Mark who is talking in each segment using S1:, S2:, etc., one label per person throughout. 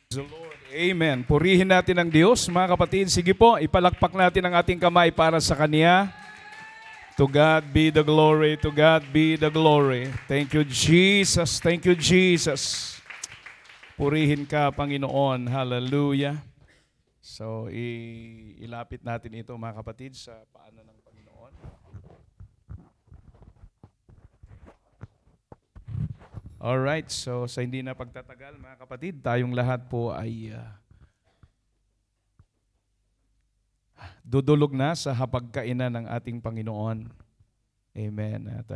S1: The Lord. Amen. Purihin natin ang Diyos, mga kapatid. Sige po, ipalakpak natin ang ating kamay para sa Kanya. To God be the glory. To God be the glory. Thank you, Jesus. Thank you, Jesus. Purihin ka, Panginoon. Hallelujah. So, ilapit natin ito, mga kapatid, sa paanan ng Panginoon. Alright, so sa hindi na pagtatagal, mga kapatid, tayong lahat po ay dudulog na sa hapagkainan ng ating Panginoon. Amen. At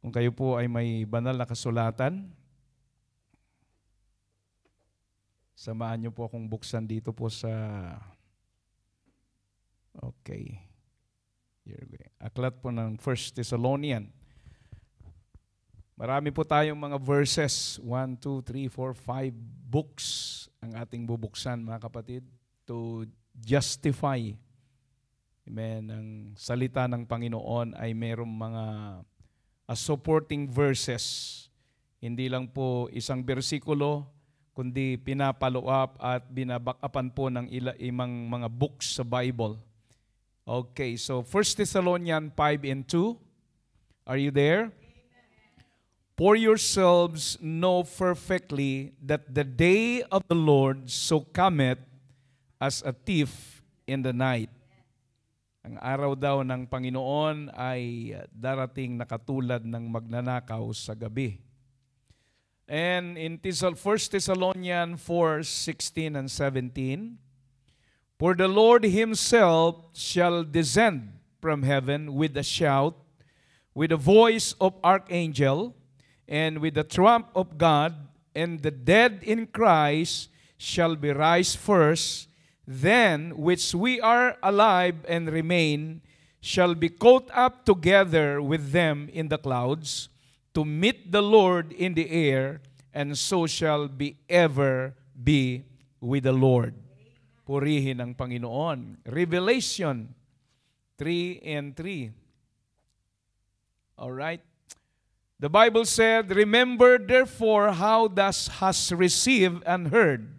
S1: kung kayo po ay may banal na kasulatan, samahan niyo po akong buksan dito po sa aklat po ng 1 Thessalonians. Marami po tayong mga verses, 1, 2, 3, 4, 5 books ang ating bubuksan, mga kapatid, to justify. Amen. Ang salita ng Panginoon ay mayroong mga supporting verses. Hindi lang po isang bersikulo, kundi pinapalo up at binabackupan po ng imang mga books sa Bible. Okay, so 1 Thessalonians 5 and 2. Are you there? For yourselves know perfectly that the day of the Lord so cometh as a thief in the night. Ang araw daw ng Panginoon ay darating na katulad ng magnanakaw sa gabi. And in 1 Thessalonians 4:16 and 17, for the Lord himself shall descend from heaven with a shout, with the voice of archangel, and with the trump of God, and the dead in Christ shall be raised first. Then which we are alive and remain shall be caught up together with them in the clouds to meet the Lord in the air, and so shall be ever be with the Lord. Purihin ang Panginoon. Revelation 3 and 3. All right. The Bible said, remember therefore how thou hast received and heard,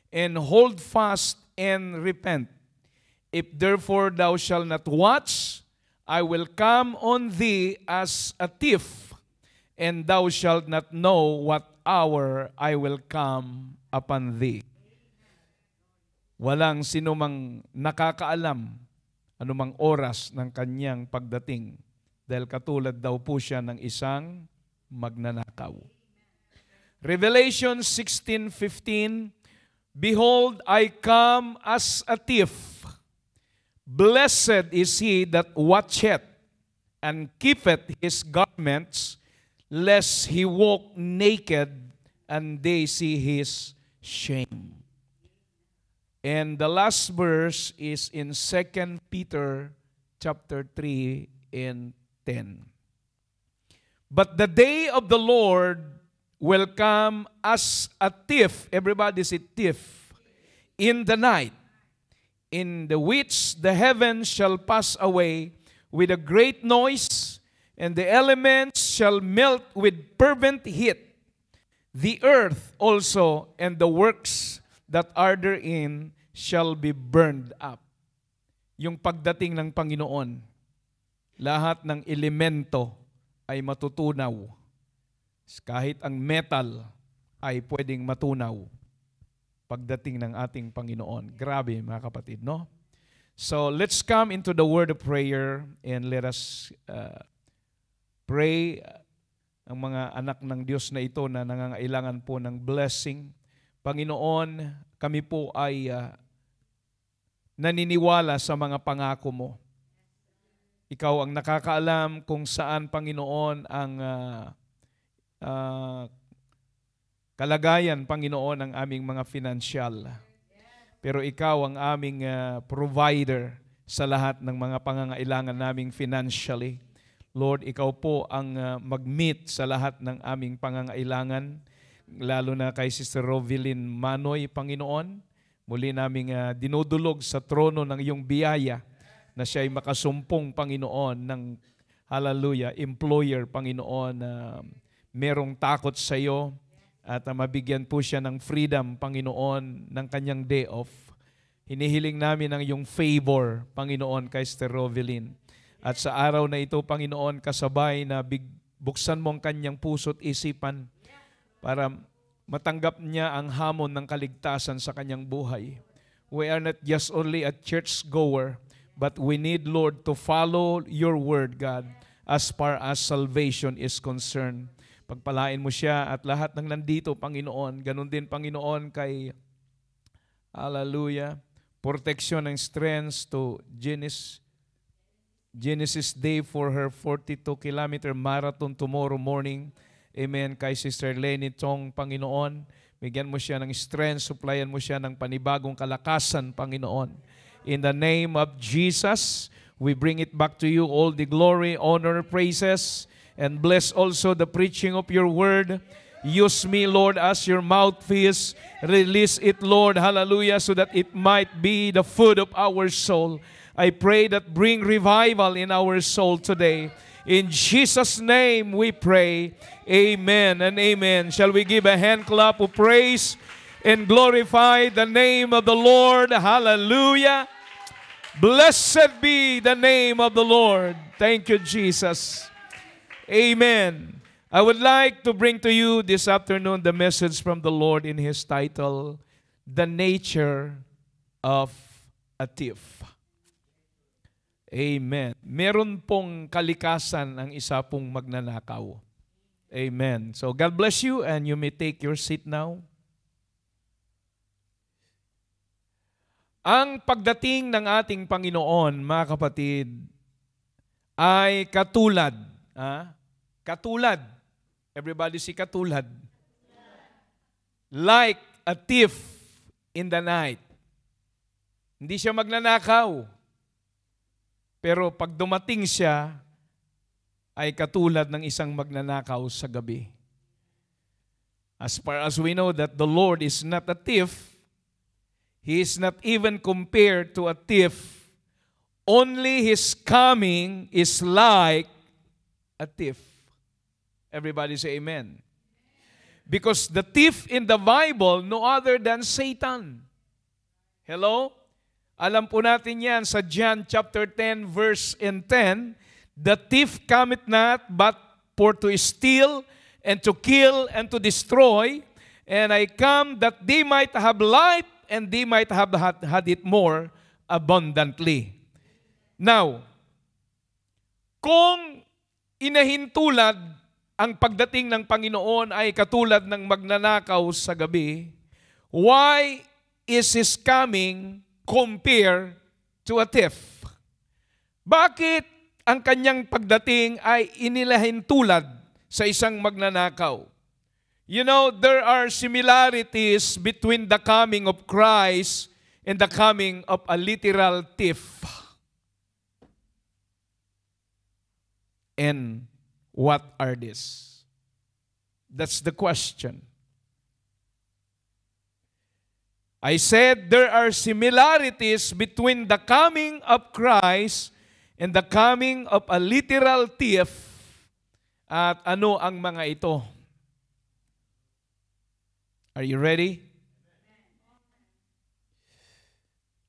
S1: and hold fast and repent. If therefore thou shalt not watch, I will come on thee as a thief, and thou shalt not know what hour I will come upon thee. Walang sinumang nakakaalam anumang oras ng kanyang pagdating, dahil katulad daw po siya ng isang magnanakaw. Revelation 16:15, behold, I come as a thief. Blessed is he that watcheth and keepeth his garments, lest he walk naked and they see his shame. And the last verse is in 2 Peter chapter 3 and 10. But the day of the Lord will come as a thief. Everybody say thief. In the night, in the which the heavens shall pass away with a great noise, and the elements shall melt with fervent heat. The earth also and the works that are therein shall be burned up. Yung pagdating ng Panginoon, lahat ng elemento ay matutunaw. Kahit ang metal ay pwedeng matunaw pagdating ng ating Panginoon. Grabe, mga kapatid, no? So, let's come into the word of prayer and let us pray. Ang mga anak ng Diyos na ito na nangangailangan po ng blessing. Panginoon, kami po ay naniniwala sa mga pangako mo. Ikaw ang nakakaalam kung saan, Panginoon, ang kalagayan, Panginoon, ng aming mga financial. Pero ikaw ang aming provider sa lahat ng mga pangangailangan naming financially. Lord, ikaw po ang mag-meet sa lahat ng aming pangangailangan, lalo na kay Sister Rovilyn Manoy, Panginoon. Muli naming dinudulog sa trono ng iyong biyaya, na siya ay makasumpong, Panginoon, ng hallelujah, employer, Panginoon, na merong takot sa iyo, at mabigyan po siya ng freedom, Panginoon, ng kanyang day off. Hinihiling namin ang iyong favor, Panginoon, kay Sister Rovelyn. At sa araw na ito, Panginoon, kasabay na buksan mo ang kanyang puso't isipan para matanggap niya ang hamon ng kaligtasan sa kanyang buhay. We are not just only a church goer, but we need, Lord, to follow your word, God, as far as salvation is concerned. Pagpalain mo siya at lahat ng nandito, Panginoon. Ganun din, Panginoon, kay hallelujah, protection and strength to Genesis Day for her 42-kilometer marathon tomorrow morning. Amen. Kay Sister Lenny Tong, Panginoon, bigyan mo siya ng strength, supplyan mo siya ng panibagong kalakasan, Panginoon. In the name of Jesus, we bring it back to you all the glory, honor, praises, and bless also the preaching of your word. Use me, Lord, as your mouthpiece. Release it, Lord, hallelujah, so that it might be the food of our soul. I pray that bring revival in our soul today. In Jesus' name we pray. Amen and amen. Shall we give a hand clap of praise and glorify the name of the Lord? Hallelujah. Blessed be the name of the Lord. Thank you, Jesus. Amen. I would like to bring to you this afternoon the message from the Lord in His title, The Nature of a Thief. Amen. Meron pong kalikasan ang isa pong magnanakaw. Amen. So God bless you and you may take your seat now. Ang pagdating ng ating Panginoon, mga kapatid, ay katulad. Katulad. Everybody say katulad. Like a thief in the night. Hindi siya magnanakaw. Pero pag dumating siya, ay katulad ng isang magnanakaw sa gabi. As far as we know that the Lord is not a thief, He is not even compared to a thief. Only His coming is like a thief. Everybody say amen. Because the thief in the Bible, no other than Satan. Hello? Alam po natin yan sa John chapter 10 verse 10. The thief cometh not but for to steal and to kill and to destroy. And I come that they might have life and they might have had it more abundantly. Now, kung inahintulad ang pagdating ng Panginoon ay katulad ng magnanakaw sa gabi, why is His coming compared to a thief? Bakit ang kanyang pagdating ay inilahintulad sa isang magnanakaw? You know, there are similarities between the coming of Christ and the coming of a literal thief. And what are these? That's the question. I said there are similarities between the coming of Christ and the coming of a literal thief. At ano ang mga ito? Are you ready?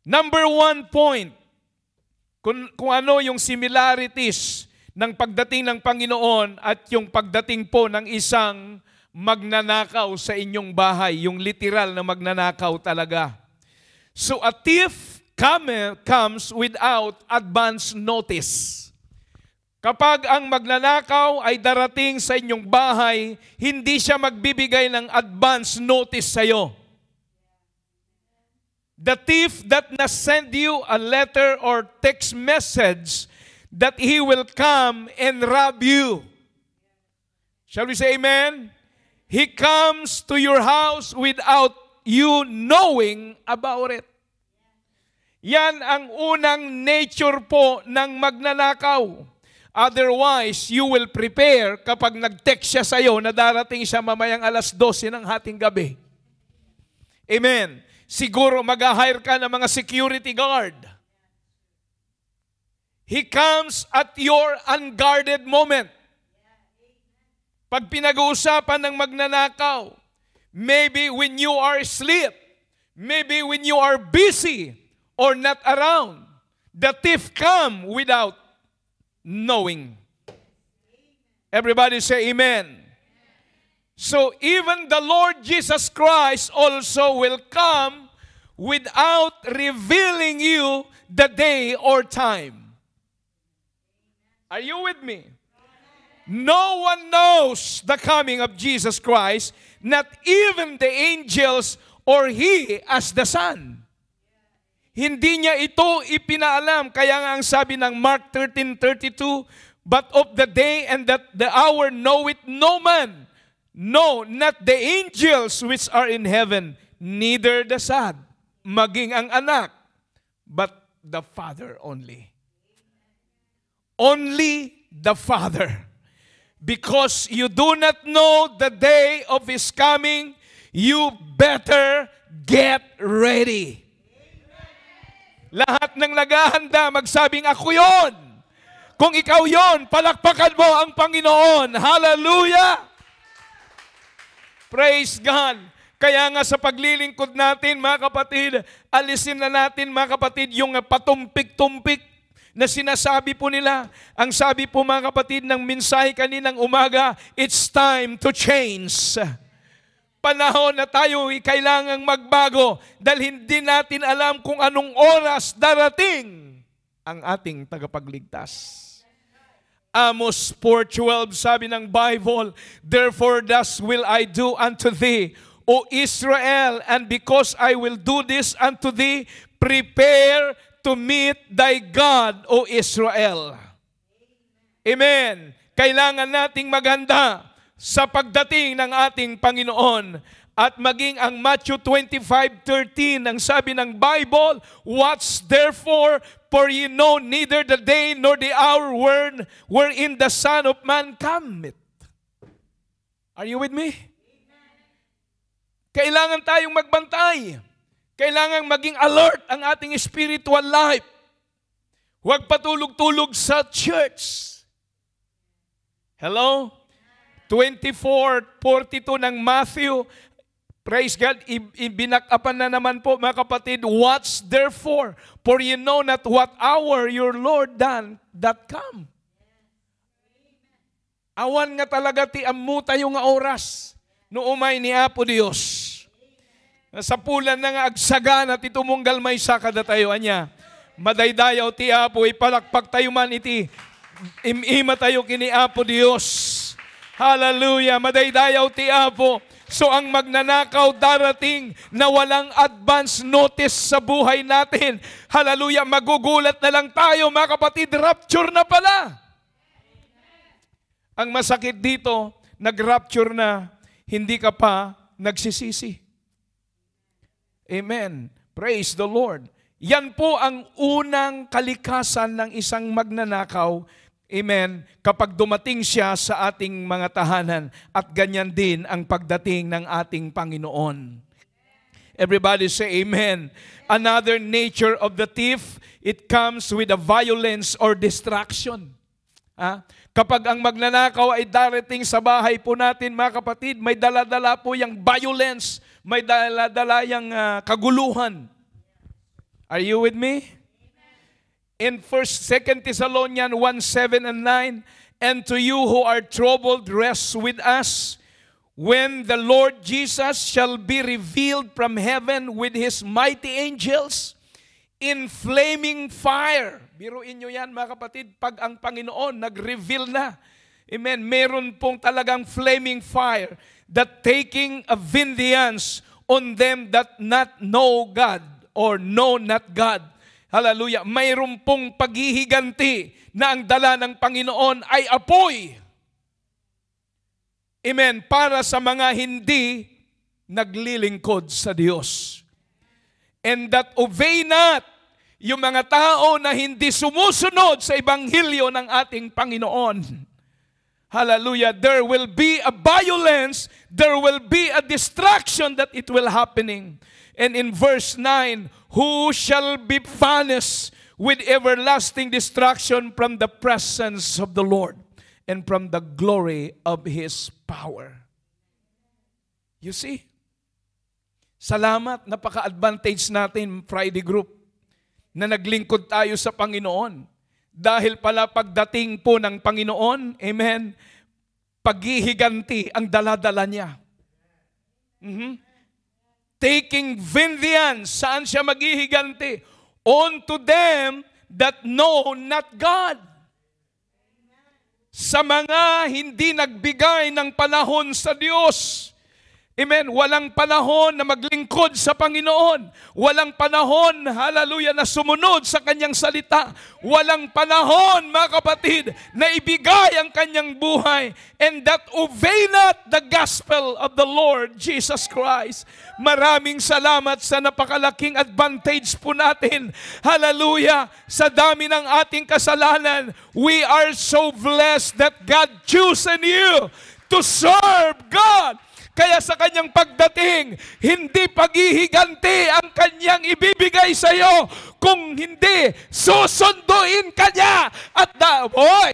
S1: Number 1 point, kung ano yung similarities ng pagdating ng Panginoon at yung pagdating po ng isang magnanakaw sa inyong bahay, yung literal na magnanakaw talaga. So a thief comes without advance notice. Kapag ang magnanakaw ay darating sa inyong bahay, hindi siya magbibigay ng advance notice sa iyo. The thief that na send you a letter or text message that he will come and rob you. Shall we say amen? He comes to your house without you knowing about it. Yan ang unang nature po ng magnanakaw. Otherwise, you will prepare kapag nag-text siya sa iyo na darating siya mamayang 12:00 ng hating gabi. Amen. Siguro mag-hire ka ng mga security guard. He comes at your unguarded moment. Pag pinag-uusapan ng magnanakaw, Maybe when you are asleep. Maybe when you are busy or not around. The thief come without knowing. Everybody say amen. So even the Lord Jesus Christ also will come without revealing you the day or time. Are you with me? No one knows the coming of Jesus Christ, not even the angels or He as the Son. Hindi niya ito ipinaalam. Kaya nga ang sabi ng Mark 13:32, but of the day and that the hour knoweth no man, no, not the angels which are in heaven, neither the Son, maging ang anak, but the Father only. Only the Father. Because you do not know the day of His coming, you better get ready. Lahat ng naghahanda, magsabing, ako yon. Kung ikaw yon, palakpakan mo ang Panginoon. Hallelujah! Praise God! Kaya nga sa paglilingkod natin, mga kapatid, alisin na natin, mga kapatid, yung patumpik-tumpik na sinasabi po nila. Ang sabi po, mga kapatid, ng mensahe kaninang umaga, it's time to change. Panahon na tayo kailangang magbago dahil hindi natin alam kung anong oras darating ang ating tagapagligtas. Amos 4:12, sabi ng Bible, therefore thus will I do unto thee, O Israel, and because I will do this unto thee, prepare to meet thy God, O Israel. Amen. Kailangan nating maghanda sa pagdating ng ating Panginoon. At maging ang Matthew 25:13, ang sabi ng Bible, watch therefore, for ye know neither the day nor the hour wherein the Son of Man cometh. Are you with me? Kailangan tayong magbantay. Kailangan maging alert ang ating spiritual life. Huwag patulog-tulog sa church. Hello? 24:42 ng Matthew. Praise God. Ibinakapan na naman po, mga kapatid. Watch therefore, for you know not what hour your Lord that come. Awan nga talaga ti amu tayo nga oras no umay ni Apo Dios. Sa pulan na nga agsagan at itumunggal may saka da tayo anya. Madaydayaw ti Apo, ipalakpak tayo man iti. Ima tayo kini Apo Dios. Hallelujah. Madaydayaw ti Apo. So ang magnanakaw darating na walang advance notice sa buhay natin. Hallelujah. Magugulat na lang tayo, mga kapatid. Rapture na pala. Ang masakit dito, nag-rapture na, hindi ka pa nagsisisi. Amen. Praise the Lord. Yan po ang unang kalikasan ng isang magnanakaw. Amen. Kapag dumating siya sa ating mga tahanan. At ganyan din ang pagdating ng ating Panginoon. Everybody say amen. Another nature of the thief, it comes with a violence or distraction. Kapag ang magnanakaw ay darating sa bahay po natin, mga kapatid, may dala-dala po yung violence, may dala-dala yung kaguluhan. Are you with me? In 2 Thessalonians 1:7 and 9, and to you who are troubled, rest with us, when the Lord Jesus shall be revealed from heaven with His mighty angels, in flaming fire. Biruin nyo yan, mga kapatid, pag ang Panginoon nag-reveal na. Amen. Meron pong talagang flaming fire that taking a vengeance on them that not know God or know not God. Hallelujah. Mayroon pong paghihiganti na ang dala ng Panginoon ay apoy. Amen. Para sa mga hindi naglilingkod sa Diyos. And that obey not, yung mga tao na hindi sumusunod sa Ebanghelyo ng ating Panginoon. Hallelujah. There will be a violence, there will be a distraction that it will happening. And in verse 9, who shall be punished with everlasting destruction from the presence of the Lord and from the glory of His power. You see? Salamat, napaka-advantage natin, Friday group, na naglingkod tayo sa Panginoon. Dahil pala pagdating po ng Panginoon, amen, paghihiganti ang daladala niya. Taking vengeance, saan siya maghihiganti? On to them that know not God. Sa mga hindi nagbigay ng panahon sa Diyos. Amen. Walang panahon na maglingkod sa Panginoon. Walang panahon, hallelujah, na sumunod sa kanyang salita. Walang panahon, mga kapatid, na ibigay ang kanyang buhay. And that obey not the gospel of the Lord Jesus Christ. Maraming salamat sa napakalaking advantage po natin. Hallelujah. Sa dami ng ating kasalanan, we are so blessed that God chosen you to serve God. Kaya sa kanyang pagdating, hindi paghihiganti ang kanyang ibibigay sa iyo. Kung hindi, susunduin ka niya at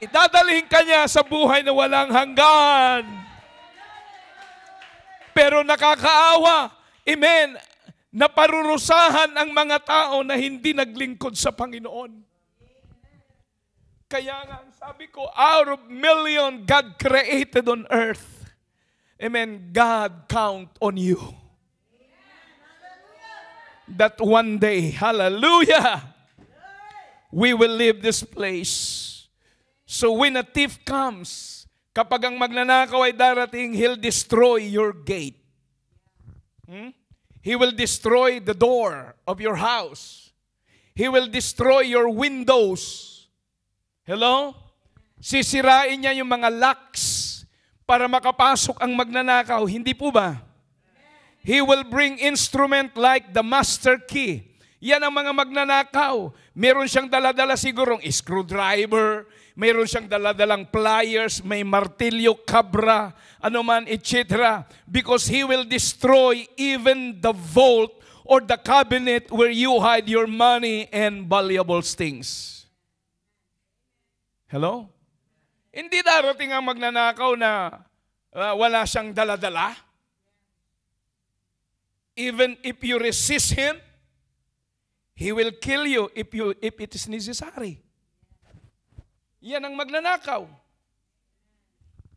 S1: dadalhin ka niya sa buhay na walang hanggan. Pero nakakaawa, amen, naparurusahan ang mga tao na hindi naglingkod sa Panginoon. Kaya nga, sabi ko, out of million God created on earth, amen, God count on you. That one day, hallelujah, we will leave this place. So when a thief comes, kapag ang magnanakaw ay darating, he'll destroy your gate. He will destroy the door of your house. He will destroy your windows. Hello? Sisirain niya yung mga locks para makapasok ang magnanakaw, hindi po ba? He will bring instrument like the master key. Yan ang mga magnanakaw. Meron siyang daladala sigurong screwdriver, meron siyang daladalang pliers, may martilyo, kabra, anuman, etc. Because he will destroy even the vault or the cabinet where you hide your money and valuable things. Hello? Hindi darating ang magnanakaw na wala siyang daladala. Even if you resist him, he will kill you if it is necessary. Yan ang magnanakaw.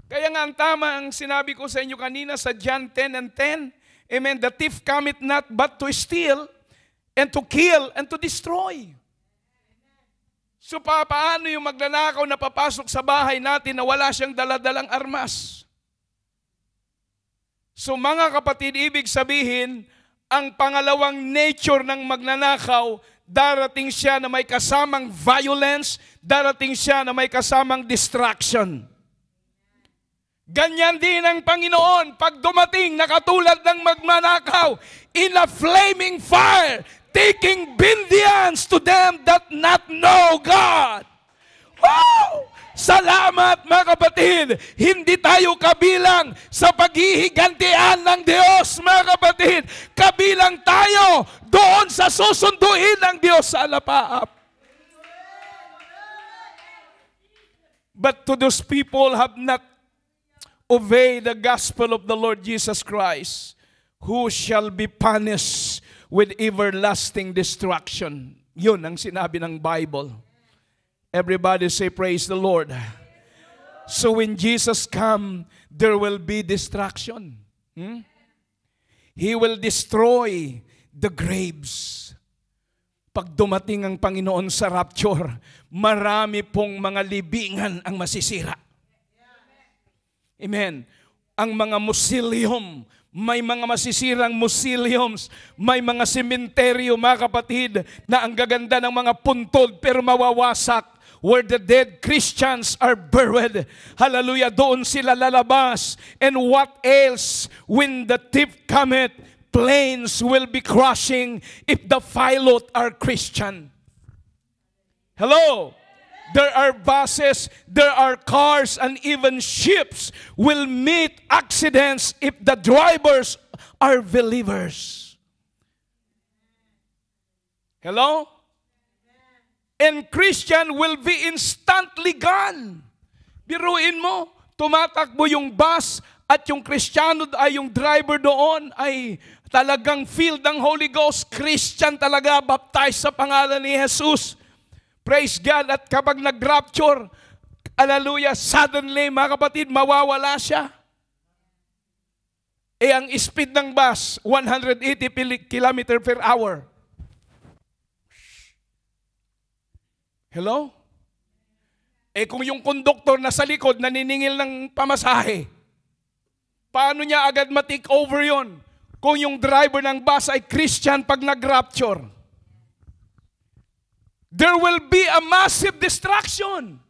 S1: Kaya nga ang tama ang sinabi ko sa inyo kanina sa John 10:10, amen, the thief cometh not but to steal and to kill and to destroy. So paano yung magnanakaw na papasok sa bahay natin na wala siyang daladalang armas? So mga kapatid, ibig sabihin, ang pangalawang nature ng magnanakaw, darating siya na may kasamang violence, darating siya na may kasamang distraction. Ganyan din ang Panginoon pag dumating na katulad ng magnanakaw, in a flaming fire, taking vengeance to them that not know God. Wow! Salamat mga kapatid, hindi tayo kabilang sa paghihigantian ng Diyos mga kapatid. Kabilang tayo doon sa susunduin ng Diyos sa alapaap. But to those people have not obeyed the gospel of the Lord Jesus Christ, who shall be punished with everlasting destruction. Yun ang sinabi ng Bible. Everybody say, praise the Lord. So when Jesus come, there will be destruction. He will destroy the graves. Pag dumating ang Panginoon sa rapture, marami pong mga libingan ang masisira. Amen. Ang mga museum, may mga masisirang museums, may mga sementeryo, mga kapatid, na ang gaganda ng mga puntod pero mawawasak, where the dead Christians are buried. Hallelujah, doon sila lalabas. And what else? When the thief cometh, planes will be crashing if the pilot are Christian. Hello? There are buses, there are cars, and even ships will meet accidents if the drivers are believers. Hello? And Christian will be instantly gone. Biruin mo, tumatakbo yung bus at yung Kristiyano ay yung driver doon ay talagang filled ng Holy Ghost, Christian talaga, baptized sa pangalan ni Jesus. Praise God. At kapag nag-rapture, hallelujah, suddenly, mga kapatid, mawawala siya. Ang speed ng bus, 180 km per hour. Hello? Kung yung konduktor na sa likod naniningil ng pamasahe, paano niya agad ma-take over yon? Kung yung driver ng bus ay Christian pag nag-rapture. There will be a massive distraction.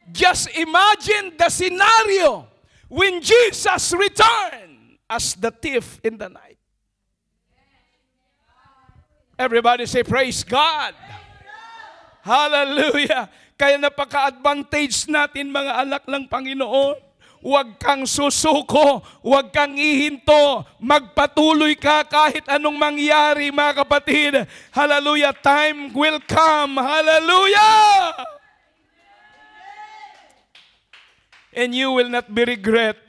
S1: Just imagine the scenario when Jesus returned as the thief in the night. Everybody say, praise God. Hallelujah. Kaya napaka-advantage natin mga anak ng Panginoon. Huwag kang susuko, huwag kang ihinto, magpatuloy ka kahit anong mangyari, mga kapatid. Hallelujah, time will come. Hallelujah! And you will not be regret.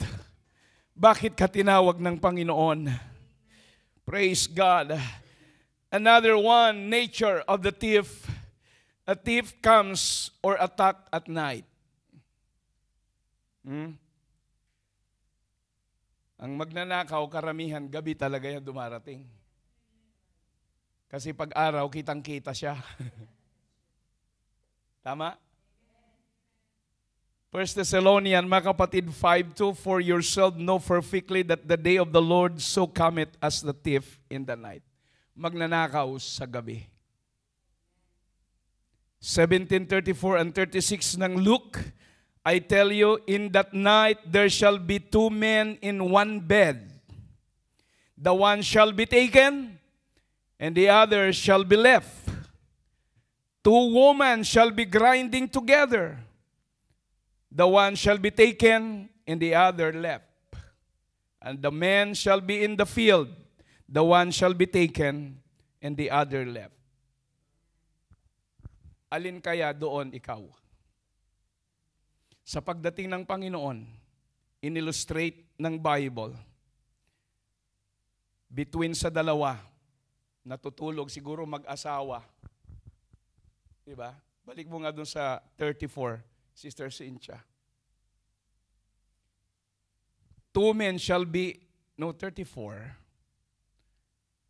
S1: Bakit ka tinawag ng Panginoon? Praise God. Another one, nature of the thief. A thief comes or attack at night. Ang magnanakaw, karamihan, gabi talaga yan dumarating. Kasi pag araw, kitang-kita siya. Tama? 1 Thessalonians, mga kapatid, 5:2, for yourself know perfectly that the day of the Lord so cometh as the thief in the night. Magnanakaw sa gabi. 17:34 and 36 ng Luke, I tell you, in that night there shall be two men in one bed. The one shall be taken, and the other shall be left. Two women shall be grinding together. The one shall be taken, and the other left. And the man shall be in the field. The one shall be taken, and the other left. Alin kaya doon ikaw? Sa pagdating ng Panginoon, in-illustrate ng Bible, between sa dalawa, natutulog, siguro mag-asawa. Diba? Balik mo nga dun sa 34, Sister Cynthia. Two men shall be, 34.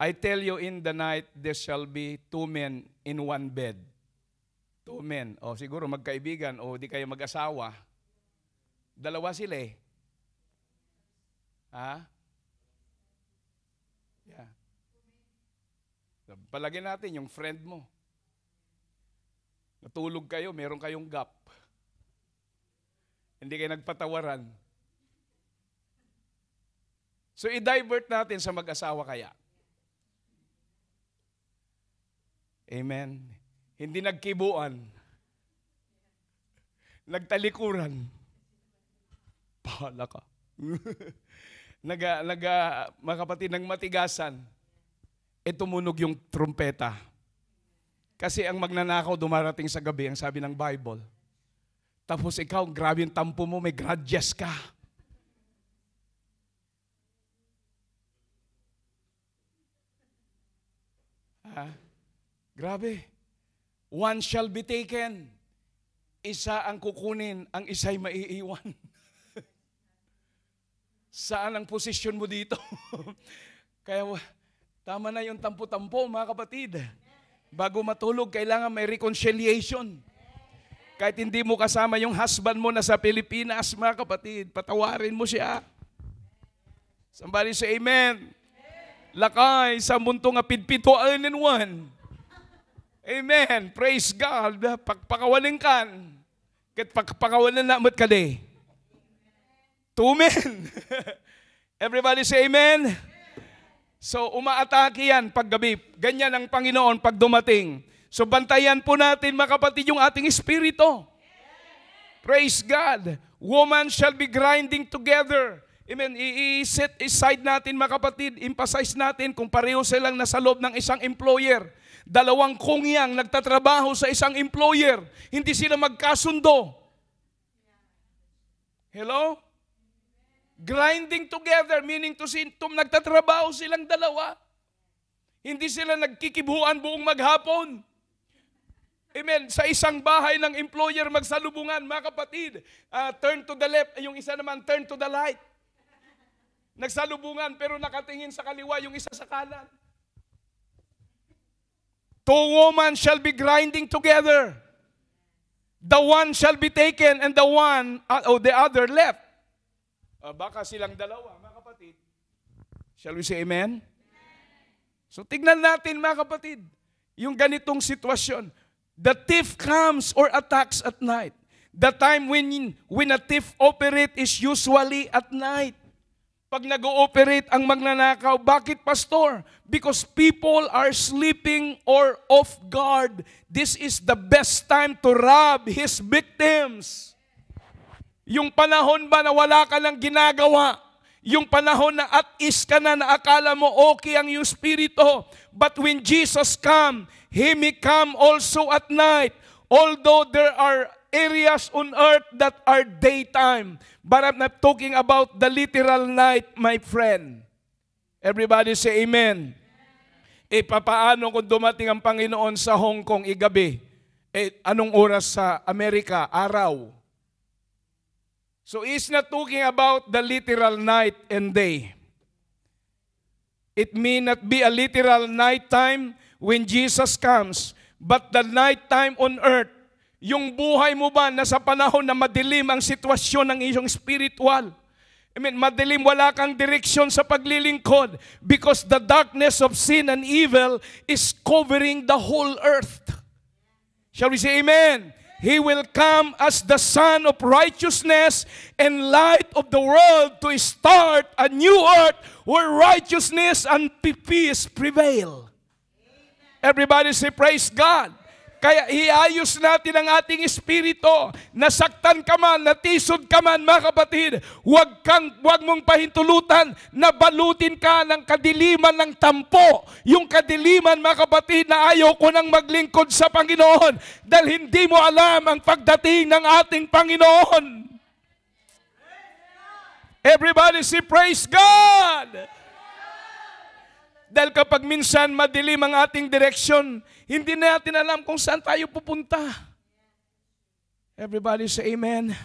S1: I tell you, in the night, there shall be two men in one bed. Two men. O siguro magkaibigan o di kayo mag-asawa. Dalawa sila eh. Ha? Yeah. Palagay natin yung friend mo. Natulog kayo, meron kayong gap. Hindi kayo nagpatawaran. So i-divert natin sa mag-asawa kaya. Amen. Hindi nagkibuan. Nagtalikuran. Pahala ka. Mga kapatid, ng matigasan, tumunog yung trumpeta. Kasi ang magnanakaw dumarating sa gabi, ang sabi ng Bible. Tapos ikaw, grabe yung tampo mo, may grudges ka. Grabe. One shall be taken. Isa ang kukunin, ang isa'y maiiwan. Saan ang posisyon mo dito? Kaya tama na yung tampo-tampo, mga kapatid. Bago matulog, kailangan may reconciliation. Kahit hindi mo kasama yung husband mo na sa Pilipinas, mga kapatid, patawarin mo siya. Somebody say amen. Lakay sa mundo nga pidpito all in one. Amen. Praise God. Pagpakawaling kan. Kat pagpakawalan na mo't kade. Two men. Everybody say amen. So umaatake yan paggabi. Ganyan ang Panginoon pag dumating. So bantayan po natin, mga kapatid, yung ating espiritu. Praise God. Woman shall be grinding together. Amen. I-set aside natin, mga kapatid, emphasize natin kung pareho silang nasa loob ng isang employer. Dalawang kungyang nagtatrabaho sa isang employer. Hindi sila magkasundo. Hello? Grinding together, meaning to say, nagtatrabaho silang dalawa. Hindi sila nagkikibuan buong maghapon. Amen. Sa isang bahay ng employer magsalubungan, mga kapatid, turn to the left, yung isa naman turn to the right. Nagsalubungan pero nakatingin sa kaliwa, yung isa sa kanan. Two women shall be grinding together. The one shall be taken and the other left. Baka silang dalawa, mga kapatid. Shall we say amen? So tignan natin, mga kapatid, yung ganitong sitwasyon. The thief comes or attacks at night. The time when a thief operate is usually at night. Pag nag-ooperate ang magnanakaw, bakit, pastor? Because people are sleeping or off guard. This is the best time to rob his victims. Yung panahon ba na wala ka nang ginagawa? Yung panahon na at is ka na akala mo okay ang iyong spirito. But when Jesus come, He may come also at night. Although there are areas on earth that are daytime. But I'm not talking about the literal night, my friend. Everybody say amen. Papaano kung dumating ang Panginoon sa Hong Kong igabi? Anong oras sa Amerika? Araw. So he's not talking about the literal night and day. It may not be a literal night time when Jesus comes, but the night time on earth. Yung buhay mo ba nasa panahon na madilim ang sitwasyon ng iyong spiritual? Madilim, wala kang direksyon sa paglilingkod because the darkness of sin and evil is covering the whole earth. Shall we say amen? He will come as the Son of righteousness and light of the world to start a new earth where righteousness and peace prevail. Everybody say praise God. Kaya iayos natin ang ating espiritu. Nasaktan ka man, natisod ka man, mga kapatid, huwag mong pahintulutan na balutin ka ng kadiliman ng tampo. Yung kadiliman, mga kapatid, na ayaw ko nang maglingkod sa Panginoon dahil hindi mo alam ang pagdating ng ating Panginoon. Everybody say praise God. Dahil kapag minsan madilim ang ating direksyon, hindi natin alam kung saan tayo pupunta. Everybody say amen.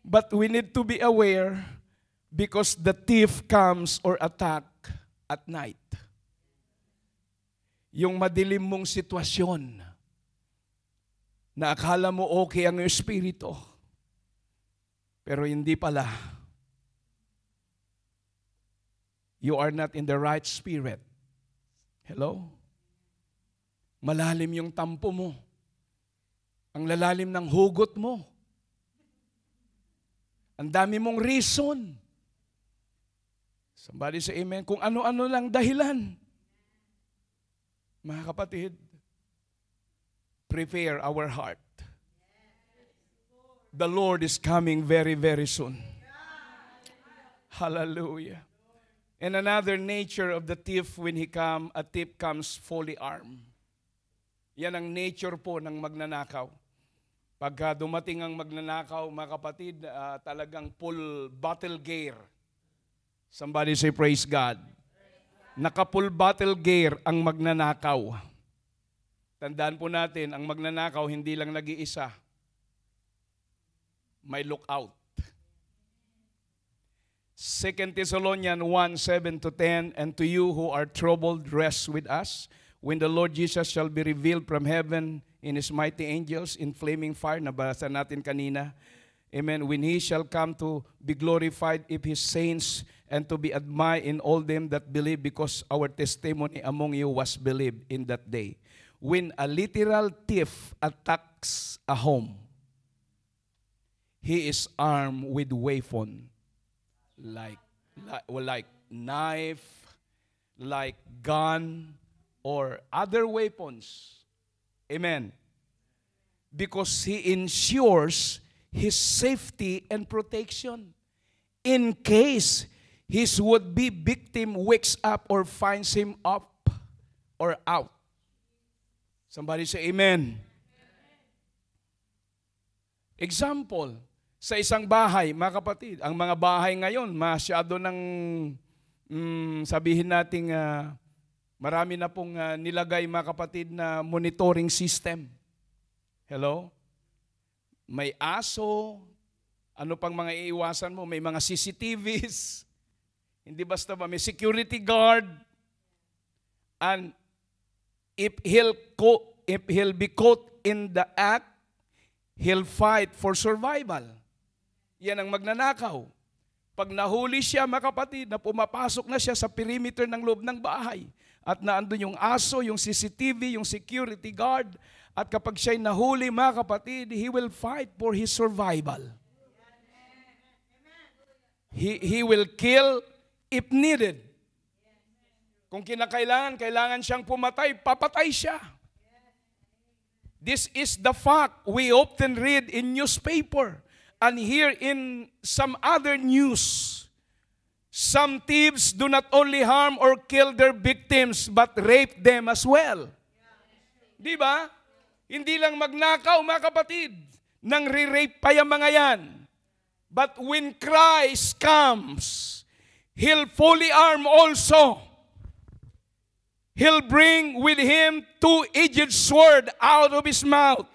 S1: But we need to be aware because the thief comes or attack at night. Yung madilim mong sitwasyon na akala mo okay ang espiritu, pero hindi pala. You are not in the right spirit. Hello? Malalim yung tampo mo. Ang lalalim ng hugot mo. Ang dami mong reason. Somebody say amen. Kung ano-ano lang dahilan. Mga kapatid, prepare our heart. The Lord is coming very, very soon. Hallelujah. And another nature of the thief when a thief comes fully armed. Yan ang nature po ng magnanakaw. Pagka dumating ang magnanakaw, mga kapatid, talagang full battle gear. Somebody say praise God. Naka-full battle gear ang magnanakaw. Tandaan po natin, ang magnanakaw hindi lang nag-iisa. May lookout. 2 Thessalonians 1:7-10, and to you who are troubled, rest with us, when the Lord Jesus shall be revealed from heaven in His mighty angels in flaming fire. Nabasa natin kanina. Amen. When He shall come to be glorified of His saints and to be admired in all them that believe, because our testimony among you was believed in that day. When a literal thief attacks a home, he is armed with weapon. Like knife, like gun, or other weapons. Amen. Because he ensures his safety and protection in case his would-be victim wakes up or finds him up or out. Somebody say amen. Example, sa isang bahay, mga kapatid. Ang mga bahay ngayon, masyado ng, sabihin natin, marami na pong nilagay, mga kapatid, na monitoring system. Hello? May aso, ano pang mga iiwasan mo? May mga CCTVs, hindi basta ba, may security guard, and if he'll be caught in the act, he'll fight for survival. Yan ang magnanakaw. Pag nahuli siya, mga kapatid, na pumapasok na siya sa perimeter ng loob ng bahay, at naandun yung aso, yung CCTV, yung security guard, at kapag siya'y nahuli, mga kapatid, he will fight for his survival. He will kill if needed. Kung kailangan siyang pumatay, papatay siya. This is the fact we often read in newspaper and hear in some other news. Some thieves do not only harm or kill their victims, but rape them as well. Di ba? Hindi lang magnakaw, mga kapatid, nang re-rape pa yung mga yan. But when Christ comes, He'll fully arm also. He'll bring with Him two-edged sword out of His mouth.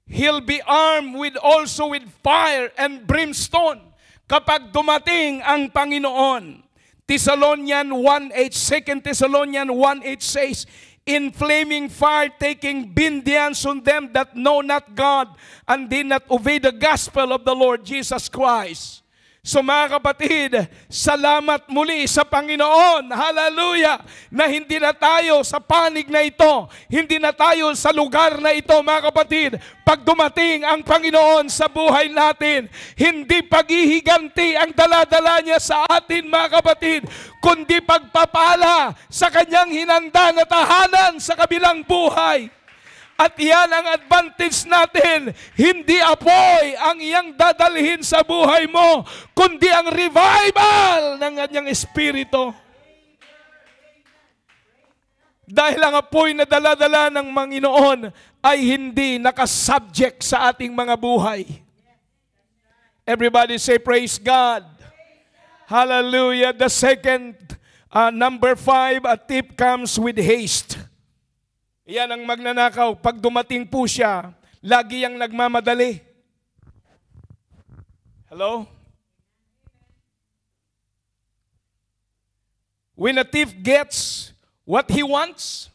S1: He'll be armed also with fire and brimstone kapag dumating ang Panginoon. Thessalonians 1:8, 2 Thessalonians 1:8 says, in flaming fire taking vengeance on them that know not God and did not obey the gospel of the Lord Jesus Christ. So mga kapatid, salamat muli sa Panginoon, hallelujah, na hindi na tayo sa panig na ito, hindi na tayo sa lugar na ito, mga kapatid. Pag dumating ang Panginoon sa buhay natin, hindi paghihiganti ang daladala niya sa atin, mga kapatid, kundi pagpapala sa kanyang hinanda na tahanan sa kabilang buhay. At yan ang advantage natin. Hindi apoy ang iyang dadalhin sa buhay mo, kundi ang revival ng kanyang espiritu. Dahil ang apoy na daladala ng Panginoon ay hindi nakasubject sa ating mga buhay. Everybody say, praise God. Hallelujah. The second, number 5, a thief comes with haste. Yan ang magnanakaw. Pag dumating po siya, lagi yang nagmamadali. Hello? When a thief gets what he wants,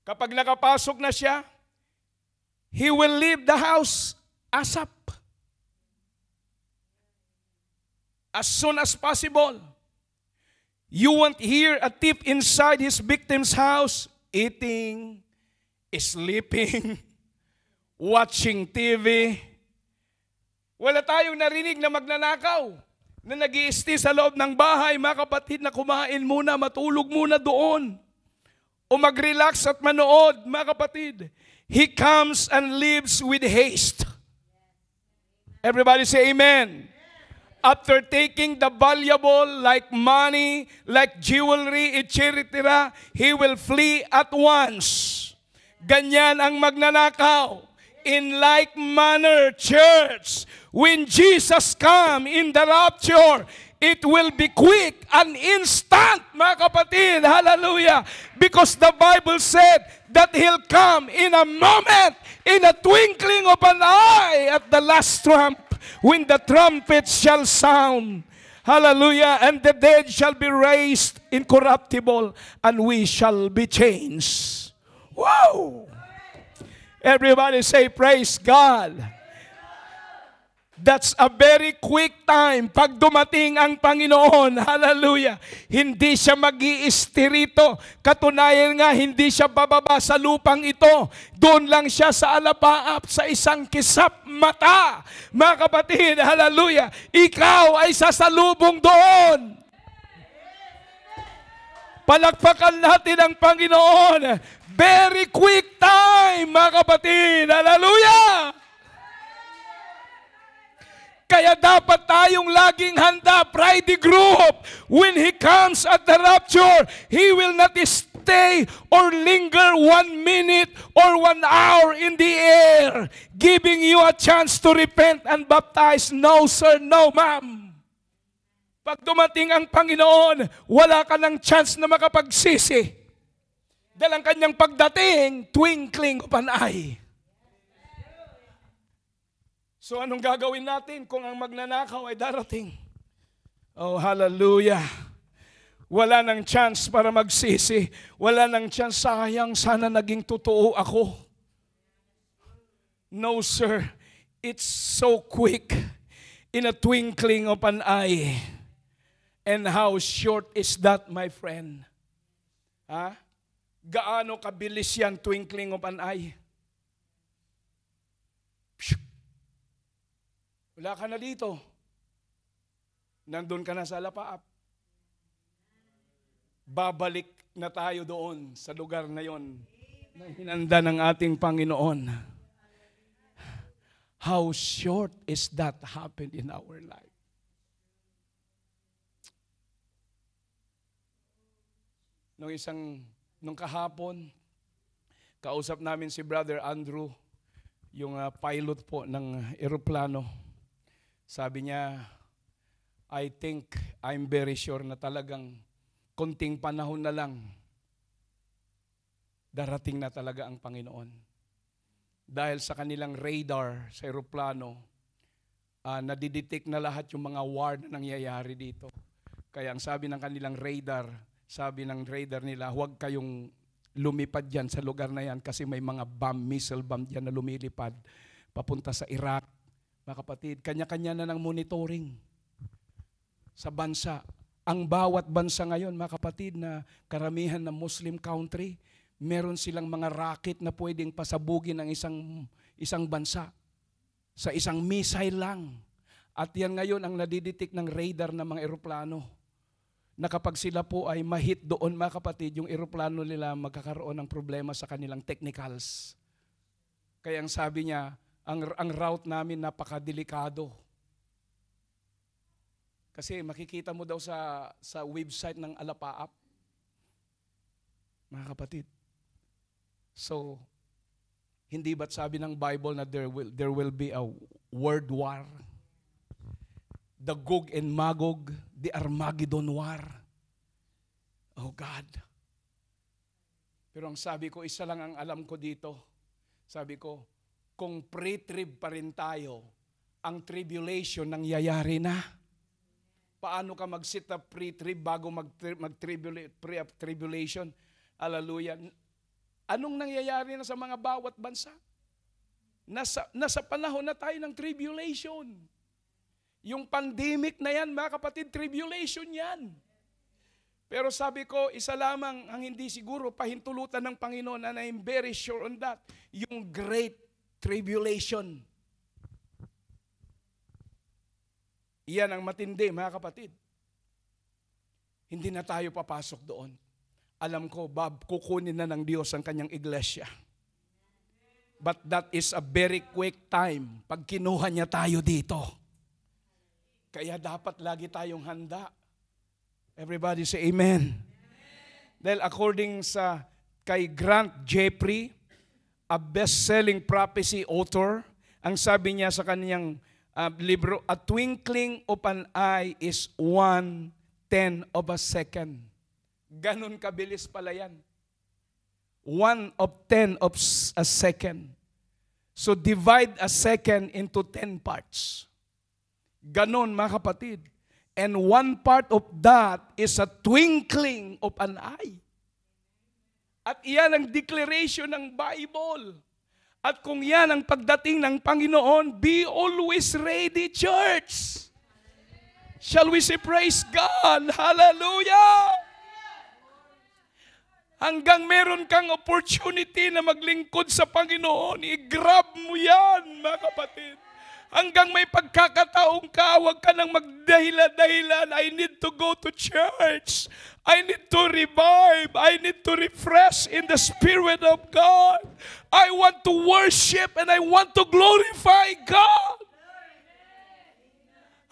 S1: kapag nakapasok na siya, he will leave the house ASAP. As soon as possible. You won't hear a thief inside his victim's house eating, sleeping, watching TV. Wala tayong narinig na magnanakaw na nag-i-stay sa loob ng bahay, mga kapatid, na kumain muna, matulog muna doon. O mag-relax at manood, mga kapatid. He comes and lives with haste. Everybody say amen. After taking the valuable like money, like jewelry, etc., he will flee at once. Ganyan ang magnanakaw. In like manner, church, when Jesus come in the rapture, it will be quick and instant, mga kapatid. Hallelujah. Because the Bible said that He'll come in a moment, in a twinkling of an eye at the last trump. When the trumpet shall sound, hallelujah, and the dead shall be raised incorruptible, and we shall be changed. Wow! Everybody say, praise God. That's a very quick time. Pag dumating ang Panginoon, hallelujah, hindi siya mag-iistirito. Katunayan nga, hindi siya bababa sa lupang ito. Doon lang siya sa alapaap, sa isang kisap mata. Mga kapatid, hallelujah, ikaw ay sasalubong doon. Palakpakan natin ang Panginoon. Very quick time, mga kapatid, hallelujah. Kaya dapat tayong laging handa, Friday group. When He comes at the rapture, He will not stay or linger 1 minute or 1 hour in the air, giving you a chance to repent and baptize. No, sir, no, ma'am. Pag dumating ang Panginoon, wala ka ng chance na makapagsisi. Dahil ang kanyang pagdating, twinkling of an eye. So anong gagawin natin kung ang magnanakaw ay darating? Oh, hallelujah. Wala nang chance para magsisi. Wala nang chance, sayang, sana naging totoo ako. No, sir. It's so quick. In a twinkling of an eye. And how short is that, my friend? Ha? Gaano kabilis yan, twinkling of an eye? Wala ka na dito. Nandun ka na sa alapaap. Babalik na tayo doon sa lugar na yon na hinanda ng ating Panginoon. How short is that happened in our life? Nung kahapon, kausap namin si Brother Andrew, yung pilot po ng eroplano. Sabi niya, I think, I'm very sure na talagang konting panahon na lang, darating na talaga ang Panginoon. Dahil sa kanilang radar sa eroplano, nadidetect na lahat yung mga war na nangyayari dito. Kaya ang sabi ng kanilang radar, sabi ng radar nila, huwag kayong lumipad dyan sa lugar na yan kasi may mga missile bomb dyan na lumilipad papunta sa Iraq. Mga kapatid, kanya-kanya na ng monitoring sa bansa. Ang bawat bansa ngayon, mga kapatid, na karamihan na Muslim country, meron silang mga rocket na pwedeng pasabugin ng isang bansa sa isang missile lang. At yan ngayon ang nadidetect ng radar ng mga eroplano. Na kapag sila po ay mahit doon, mga kapatid, yung eroplano nila magkakaroon ng problema sa kanilang technicals. Kaya ang sabi niya, ang route namin napakadelikado. Kasi makikita mo daw sa website ng Alapaap, mga kapatid. So, hindi ba't sabi ng Bible na there will be a world war? The Gog and Magog, the Armageddon war. Oh God. Pero ang sabi ko, isa lang ang alam ko dito. Sabi ko, kung pre-trib pa rin tayo, ang tribulation nangyayari na. Paano ka mag-sit up pre-trib bago mag-tribulation? Hallelujah. Anong nangyayari na sa mga bawat bansa? Nasa panahon na tayo ng tribulation. Yung pandemic na yan, mga kapatid, tribulation yan. Pero sabi ko, isa lamang ang hindi siguro pahintulutan ng Panginoon, and I'm very sure on that, yung great tribulation. Iyan ang matindi, mga kapatid. Hindi na tayo papasok doon. Alam ko, kukunin na ng Diyos ang kanyang iglesia. But that is a very quick time pag kinuha niya tayo dito. Kaya dapat lagi tayong handa. Everybody say amen. Dahil according sa kay Grant Jeffrey, a best-selling prophecy author, ang sabi niya sa kanyang libro, a twinkling of an eye is 1/10 of a second. Ganon kabilis pala yan. 1/10 of a second. So divide a second into 10 parts. Ganon, mga kapatid. And one part of that is a twinkling of an eye. At iyan ang declaration ng Bible. At kung yan ang pagdating ng Panginoon, be always ready, church. Shall we say praise God? Hallelujah! Hanggang meron kang opportunity na maglingkod sa Panginoon, i-grab mo yan, mga kapatid. Hanggang may pagkakataong ka, huwag ka nang magdahila-dahilan. I need to go to church. I need to revive. I need to refresh in the Spirit of God. I want to worship and I want to glorify God.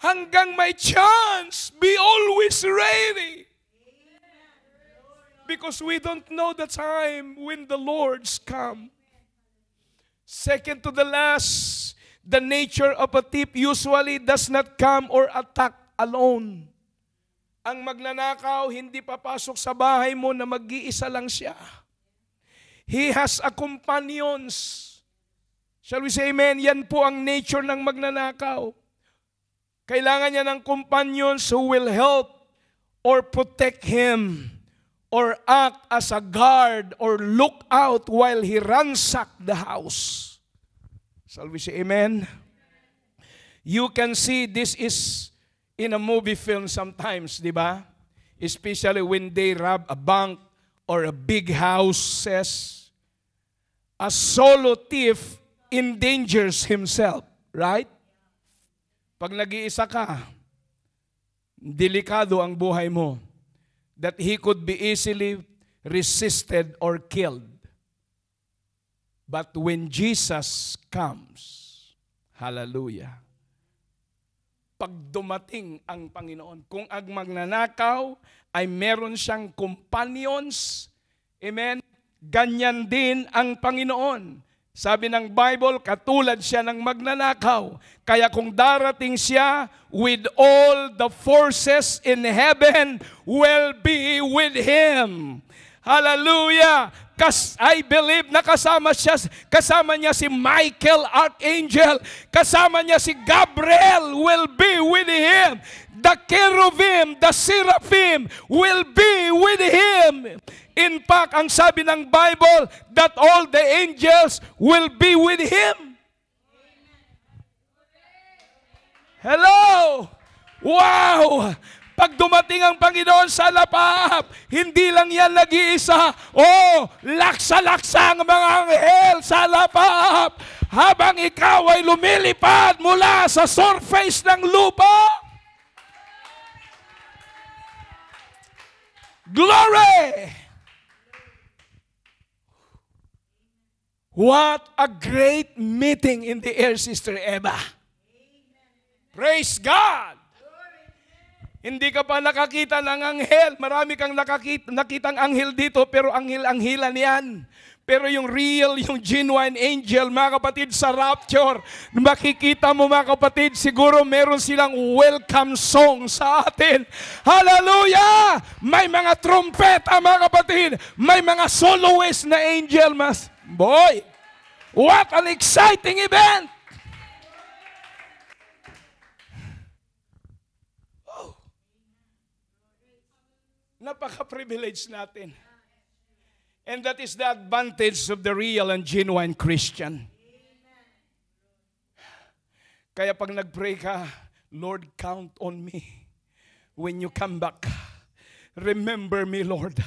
S1: Hanggang may chance, be always ready. Because we don't know the time when the Lord's come. Second to the last, the nature of a thief usually does not come or attack alone. Ang magnanakaw, hindi papasok sa bahay mo na mag-iisa lang siya. He has a companions. Shall we say amen? Yan po ang nature ng magnanakaw. Kailangan niya ng companions who will help or protect him or act as a guard or look out while he ransacked the house. Shall we say amen? You can see this is in a movie film sometimes, di ba? Especially when they rob a bank or a big houses. A solo thief endangers himself, right? Pag nag-iisa ka, delikado ang buhay mo. That he could be easily resisted or killed. But when Jesus comes, hallelujah, pag dumating ang Panginoon, kung ang magnanakaw ay meron siyang companions, amen, ganyan din ang Panginoon. Sabi ng Bible, katulad siya ng magnanakaw. Kaya kung darating siya with all the forces in heaven will be with him. Hallelujah! I believe na kasama niya si Michael, Archangel, kasama niya si Gabriel will be with him. The cherubim, the seraphim will be with him. In fact, ang sabi ng Bible, that all the angels will be with him. Hello! Wow! Pag dumating ang Panginoon sa lapahap, hindi lang yan nag-iisa. Oh, laksa-laksa ang mga anghel sa lapahap habang ikaw ay lumilipad mula sa surface ng lupa. Glory! What a great meeting in the air, Sister Eva. Praise God! Hindi ka pa nakakita ng anghel. Marami kang nakitang anghel dito, pero anghel-anghelan yan. Pero yung real, yung genuine angel, mga kapatid, sa rapture, makikita mo mga kapatid, siguro meron silang welcome song sa atin. Hallelujah! May mga trumpeta, mga kapatid. May mga soloist na angel, mas. Boy, what an exciting event! Oh. Napaka-privilege natin. And that is the advantage of the real and genuine Christian. Kaya pag nag-pray ka, Lord, count on me. When you come back, remember me, Lord.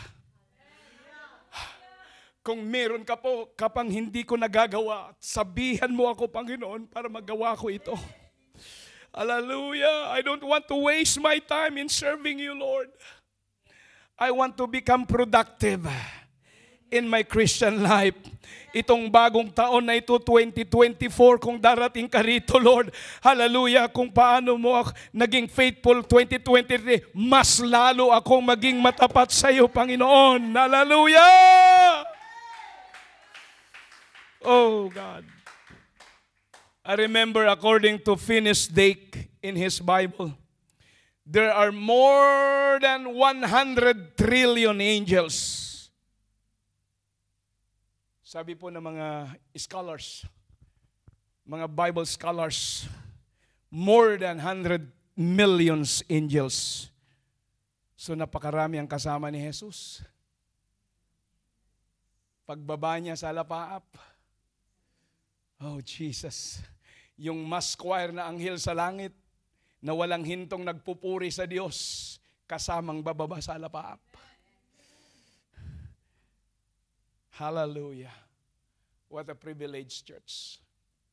S1: Kung meron ka po kapang hindi ko nagagawa, sabihan mo ako, Panginoon, para magawa ko ito. Hallelujah! I don't want to waste my time in serving you, Lord. I want to become productive in my Christian life. Itong bagong taon na ito, 2024, kung darating ka rito, Lord, hallelujah, kung paano mo naging faithful 2023, mas lalo akong maging matapat sa iyo, Panginoon. Hallelujah! Oh, God. I remember, according to Finis Dake in his Bible, there are more than 100 trillion angels. Sabi po ng mga scholars, mga Bible scholars, more than 100 millions angels. So napakarami ang kasama ni Jesus. Pagbaba niya sa lapaap, oh Jesus, yung mass choir na anghel sa langit na walang hintong nagpupuri sa Diyos, kasamang bababa sa lapaap. Hallelujah. What a privilege, church,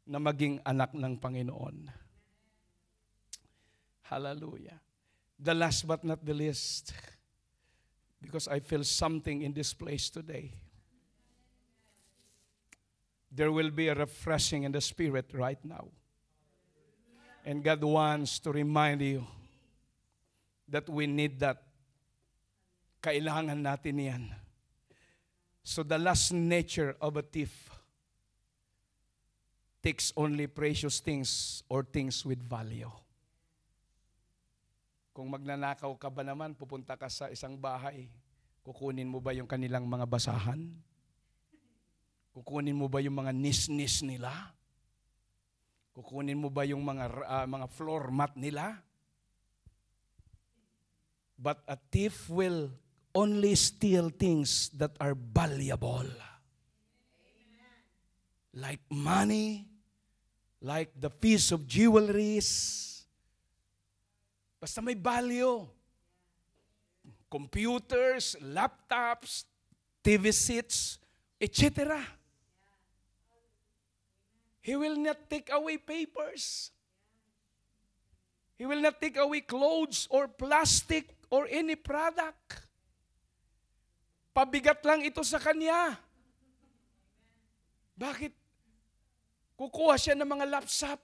S1: na maging anak ng Panginoon. Hallelujah. The last but not the least, because I feel something in this place today. There will be a refreshing in the Spirit right now. And God wants to remind you that we need that Kailangan natin yan. So the last nature of a thief takes only precious things or things with value. Kung magnanakaw ka ba naman, pupunta ka sa isang bahay, kukunin mo ba yung kanilang mga basahan? Kukunin mo ba yung mga nis-nis nila? Kukunin mo ba yung mga floor mat nila? But a thief will only steal things that are valuable. Like money, like the piece of jewelries. Basta may value. Computers, laptops, TV sets, etc. He will not take away papers. He will not take away clothes or plastic or any product. Pabigat lang ito sa kanya. Bakit? Kukuha siya ng mga laptop.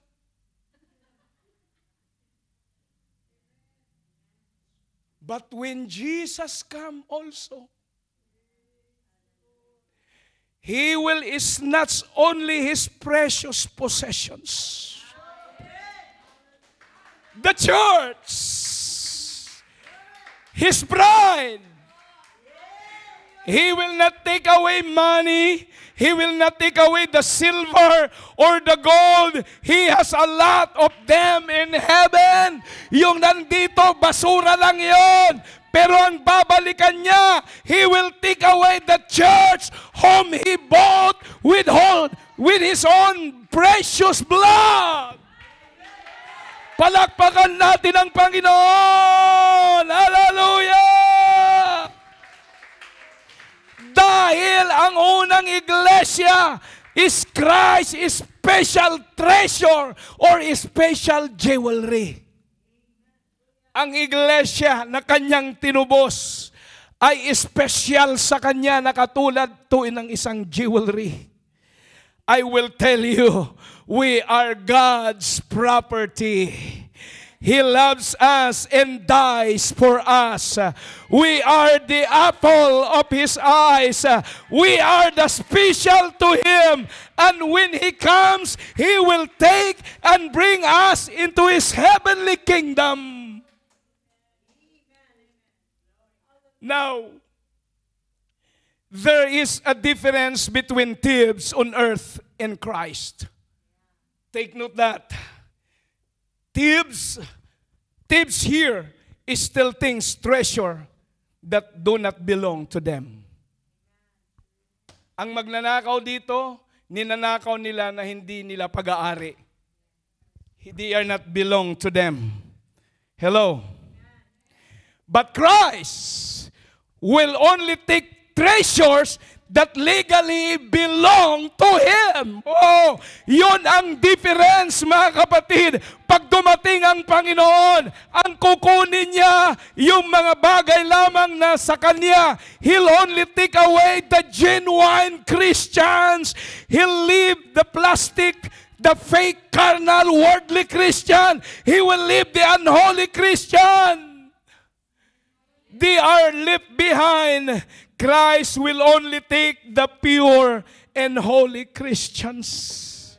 S1: But when Jesus come also, He will snatch only His precious possessions. The church, His bride. He will not take away money. He will not take away the silver or the gold. He has a lot of them in heaven. Yung nandito, basura lang yon. Pero ang babalikan niya, He will take away the church whom He bought with His own precious blood. Palakpakan natin ang Panginoon. Hallelujah! Dahil ang unang iglesia is Christ, is special treasure or special jewelry. Ang iglesia na kanyang tinubos ay special sa kanya na katulad tuin ng isang jewelry. I will tell you, we are God's property. He loves us and dies for us. We are the apple of His eyes. We are the special to Him. And when He comes, He will take and bring us into His heavenly kingdom. Now, there is a difference between thieves on earth and Christ. Take note that. Thieves here is still things, treasure that do not belong to them. Ang magnanakaw dito, ninanakaw nila na hindi nila pag-aari. They are not belong to them. Hello? But Christ will only take treasures that legally belong to Him. Oh, yun ang difference, mga kapatid. Pag dumating ang Panginoon, ang kukunin niya yung mga bagay lamang na sa Kanya. He'll only take away the genuine Christians. He'll leave the plastic, the fake, carnal, worldly Christian. He will leave the unholy Christian. They are left behind. Christ will only take the pure and holy Christians.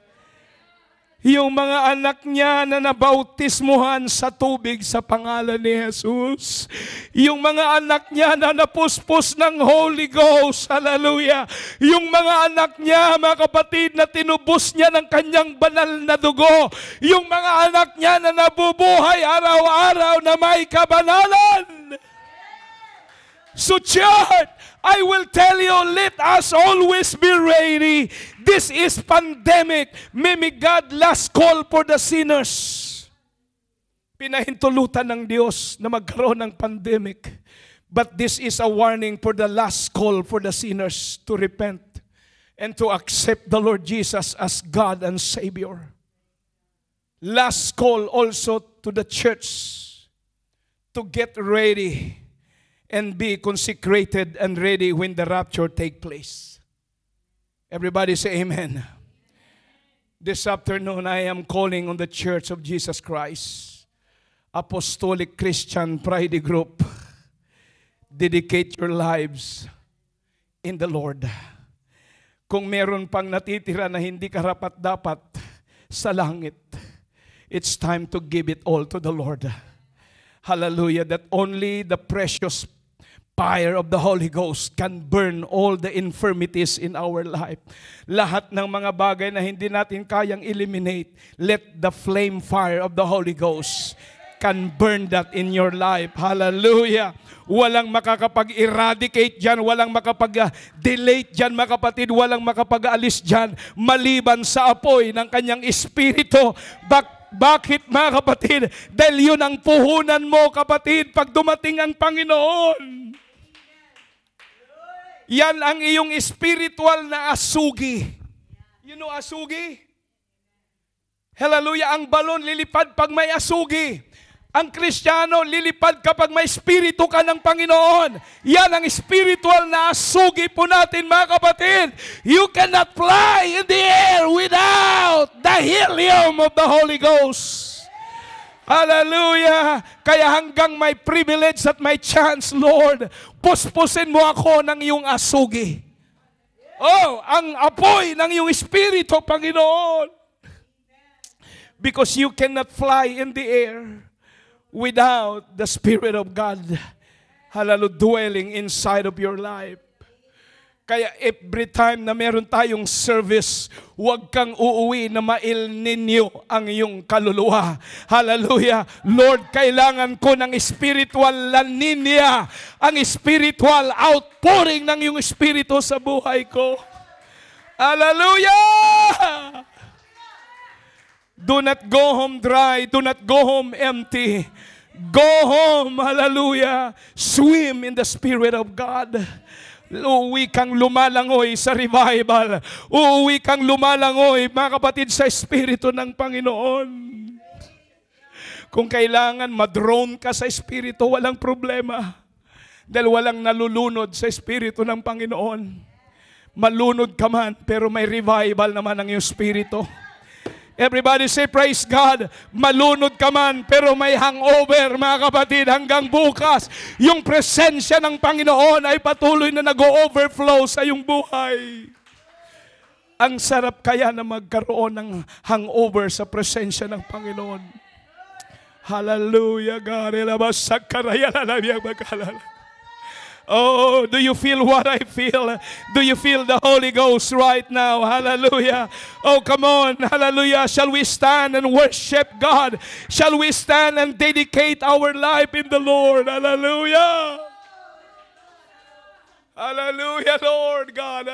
S1: Yung mga anak niya na nabautismuhan sa tubig sa pangalan ni Jesus. Yung mga anak niya na napuspos ng Holy Ghost. Hallelujah. Yung mga anak niya, mga kapatid, na tinubos niya ng kanyang banal na dugo. Yung mga anak niya na nabubuhay araw-araw na may kabanalan. So church, I will tell you, let us always be ready. This is pandemic. May God last call for the sinners. Pinahintulutan ng Diyos na magkaroon ng pandemic. But this is a warning for the last call for the sinners to repent and to accept the Lord Jesus as God and Savior. Last call also to the church to get ready and be consecrated and ready when the rapture take place. Everybody say amen. This afternoon, I am calling on the Church of Jesus Christ, Apostolic Christian Pride Group, Dedicate your lives in the Lord. Kung meron pang natitira na hindi karapat-dapat sa langit, it's time to give it all to the Lord. Hallelujah. That only the precious fire of the Holy Ghost can burn all the infirmities in our life. Lahat ng mga bagay na hindi natin kayang eliminate, let the flame fire of the Holy Ghost can burn that in your life. Hallelujah. Walang makakapag-eradicate dyan, walang makapag-delete dyan, mga kapatid, walang makapag-alis dyan, maliban sa apoy ng kanyang espiritu. Bakit, mga kapatid? Dahil yun ang puhunan mo, kapatid, pag dumating ang Panginoon. Yan ang iyong spiritual na asugi. You know asugi? Hallelujah, ang balon lilipad pag may asugi. Ang Kristiyano lilipad kapag may espiritu ka ng Panginoon. Yan ang spiritual na asugi po natin, mga kapatid. You cannot fly in the air without the helium of the Holy Ghost. Hallelujah! Kaya hanggang may privilege at may chance, Lord, puspusin mo ako ng iyong asugi. Oh, ang apoy ng iyong espiritu, Panginoon. Because you cannot fly in the air without the Spirit of God, hallelujah, dwelling inside of your life. Kaya every time na meron tayong service, huwag kang uuwi na mail ninyo ang iyong kaluluwa. Hallelujah. Lord, kailangan ko ng spiritual laninya, ang spiritual outpouring ng iyong espiritu sa buhay ko. Hallelujah! Do not go home dry. Do not go home empty. Go home, hallelujah, swim in the Spirit of God. Uuwi kang lumalangoy sa revival. Uuwi kang lumalangoy, mga kapatid, sa Espiritu ng Panginoon. Kung kailangan madrone ka sa Espiritu, walang problema. Dahil walang nalulunod sa Espiritu ng Panginoon. Malunod ka man, pero may revival naman ang iyong Espiritu. Everybody say, praise God. Malunod ka man, pero may hangover, mga kapatid, hanggang bukas. Yung presensya ng Panginoon ay patuloy na nag-overflow sa iyong buhay. Ang sarap kaya na magkaroon ng hangover sa presensya ng Panginoon. Hallelujah, God. Oh, do you feel what I feel? Do you feel the Holy Ghost right now? Hallelujah. Oh, come on. Hallelujah. Shall we stand and worship God? Shall we stand and dedicate our life in the Lord? Hallelujah. Hallelujah, Lord God.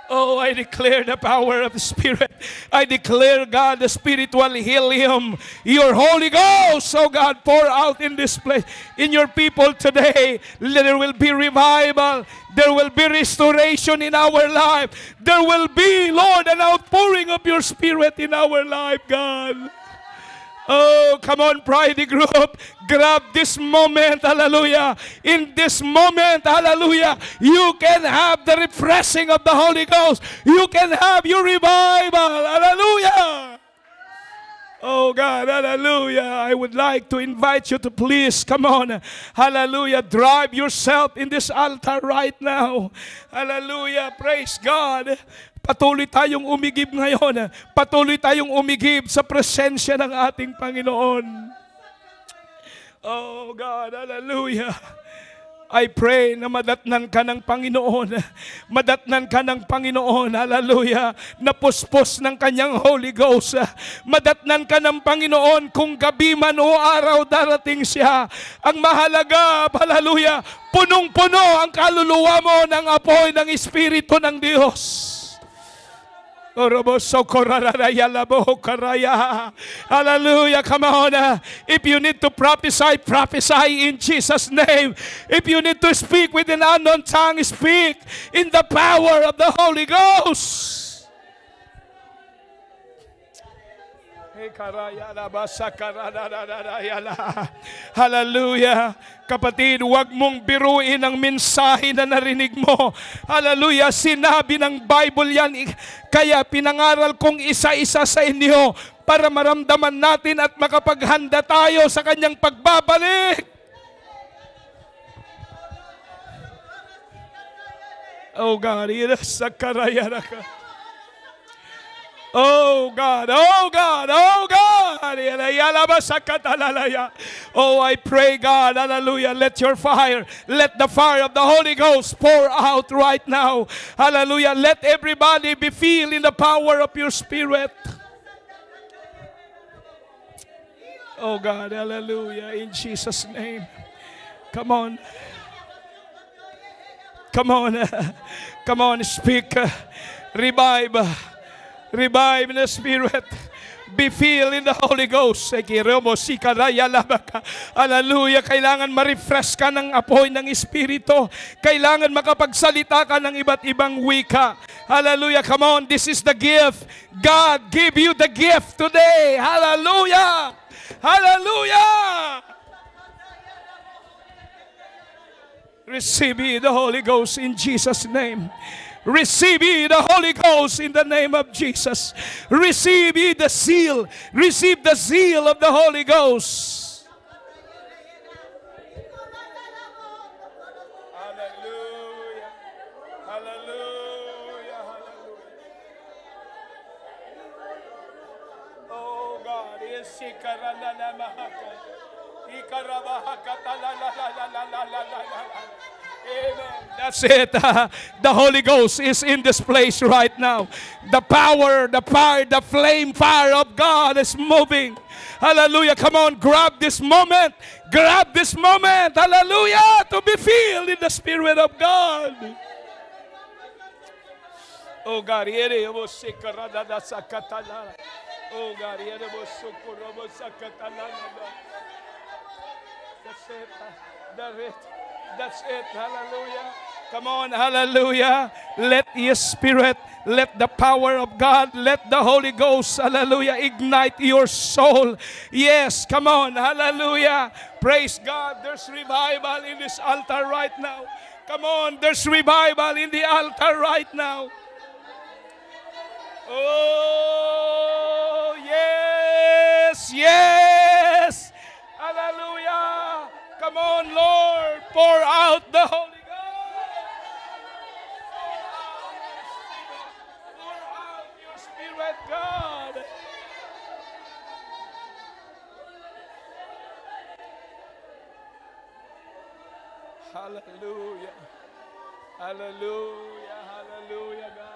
S1: Oh, I declare the power of the Spirit. I declare, God, the spiritual helium. Your Holy Ghost, oh God, pour out in this place, in your people today. There will be revival. There will be restoration in our life. There will be, Lord, an outpouring of your Spirit in our life, God. Oh, come on, Pride Group. Grab this moment, hallelujah. In this moment, hallelujah, you can have the refreshing of the Holy Ghost. You can have your revival, hallelujah. Oh, God, hallelujah. I would like to invite you to please, come on, hallelujah, drive yourself in this altar right now. Hallelujah, praise God. Patuloy tayong umigib ngayon. Patuloy tayong umigib sa presensya ng ating Panginoon. Oh God, hallelujah. I pray na madatnan ka ng Panginoon. Madatnan ka ng Panginoon, hallelujah, na puspos ng kanyang Holy Ghost. Madatnan ka ng Panginoon kung gabi man o araw darating siya. Ang mahalaga, hallelujah, punong-puno ang kaluluwa mo ng apoy ng Espiritu ng Diyos. Hallelujah, come on. If you need to prophesy, prophesy in Jesus' name. If you need to speak with an unknown tongue, speak in the power of the Holy Ghost. Hallelujah. Kapatid, huwag mong biruin ang mensahe na narinig mo. Hallelujah. Sinabi ng Bible yan. Kaya pinangaral kong isa-isa sa inyo para maramdaman natin at makapaghanda tayo sa kanyang pagbabalik. Oh God, oh God, oh God, oh God. Oh, I pray, God, hallelujah, let your fire, let the fire of the Holy Ghost pour out right now. Hallelujah, let everybody be filled in the power of your Spirit. Oh God, hallelujah, in Jesus' name. Come on. Come on. Come on, speak. Revive. Revive in the Spirit. Be filled in the Holy Ghost. Hallelujah. Kailangan ma-refresh ka ng apoy ng Espiritu. Kailangan makapagsalita ka ng iba't ibang wika. Hallelujah. Come on. This is the gift. God give you the gift today. Hallelujah. Hallelujah. Receive ye the Holy Ghost in Jesus' name. Receive ye the Holy Ghost in the name of Jesus. Receive ye the seal. Receive the seal of the Holy Ghost. Hallelujah. Hallelujah. Hallelujah. Oh God, amen. That's it. The Holy Ghost is in this place right now. The power, the fire, the flame fire of God is moving. Hallelujah. Come on, grab this moment. Grab this moment. Hallelujah. To be filled in the Spirit of God. Oh God. Oh God. That's it. That's it. That's it. Hallelujah. Come on. Hallelujah. Let your Spirit, let the power of God, let the Holy Ghost, hallelujah, ignite your soul. Yes. Come on. Hallelujah. Praise God. There's revival in this altar right now. Come on. There's revival in the altar right now. Oh, yes. Yes. Hallelujah. Come on, Lord. Pour out the Holy Ghost. Pour out your Spirit, God. Hallelujah. Hallelujah. Hallelujah, God.